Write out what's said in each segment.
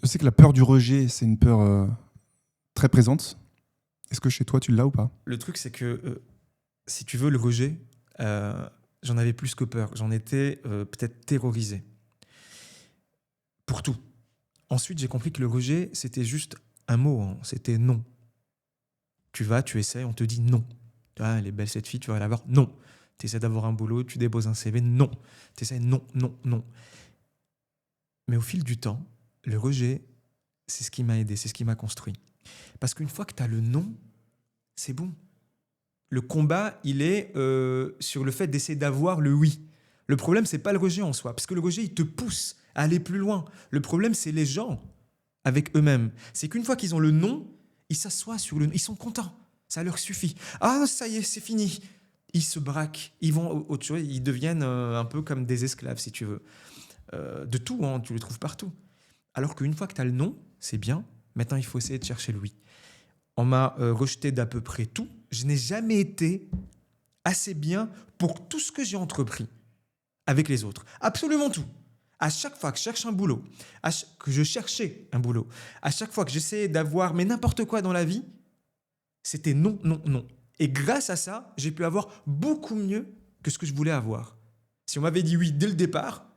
Je sais que la peur du rejet, c'est une peur très présente. Est-ce que chez toi, tu l'as ou pas? Le truc, c'est que si tu veux, le rejet, euh, j'en avais plus que peur. J'en étais peut-être terrorisé. Pour tout. Ensuite, j'ai compris que le rejet, c'était juste un mot. Hein. C'était non. Tu vas, tu essaies, on te dit non. Ah, elle est belle cette fille, tu vas la voir. Non. Tu essaies d'avoir un boulot, tu déposes un CV. Non. Tu essaies, non, non, non. Mais au fil du temps, le rejet, c'est ce qui m'a aidé, c'est ce qui m'a construit. Parce qu'une fois que tu as le non, c'est bon. Le combat, il est sur le fait d'essayer d'avoir le oui. Le problème, c'est pas le rejet en soi, parce que le rejet, il te pousse à aller plus loin. Le problème, c'est les gens avec eux-mêmes. C'est qu'une fois qu'ils ont le non, ils s'assoient sur le non. Ils sont contents. Ça leur suffit. Ah, ça y est, c'est fini. Ils se braquent. Ils vont autre chose. Ils deviennent un peu comme des esclaves, si tu veux. De tout, hein, tu le trouves partout. Alors qu'une fois que tu as le non, c'est bien. Maintenant, il faut essayer de chercher le oui. On m'a rejeté d'à peu près tout. Je n'ai jamais été assez bien pour tout ce que j'ai entrepris avec les autres. Absolument tout. À chaque fois que je cherche un boulot, que je cherchais un boulot, à chaque fois que j'essayais d'avoir mais n'importe quoi dans la vie, c'était non, non, non. Et grâce à ça, j'ai pu avoir beaucoup mieux que ce que je voulais avoir. Si on m'avait dit oui dès le départ,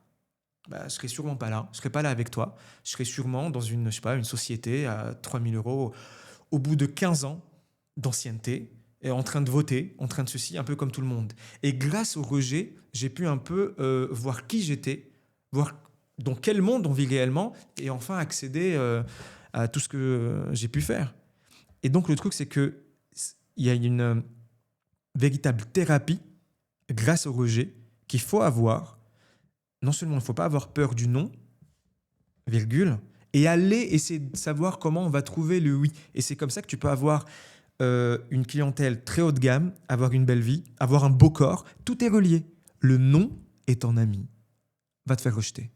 bah, je serais sûrement pas là. Je serais pas là avec toi. Je serais sûrement dans une, je sais pas, une société à 3 000 € au bout de 15 ans d'ancienneté, et en train de voter, en train de ceci, un peu comme tout le monde. Et grâce au rejet, j'ai pu un peu voir qui j'étais, voir dans quel monde on vit réellement, et enfin accéder à tout ce que j'ai pu faire. Et donc le truc, c'est que il y a une véritable thérapie grâce au rejet qu'il faut avoir. Non seulement il ne faut pas avoir peur du non, virgule, et aller essayer de savoir comment on va trouver le oui. Et c'est comme ça que tu peux avoir une clientèle très haut de gamme, avoir une belle vie, avoir un beau corps. Tout est relié. Le non est ton ami. Va te faire rejeter.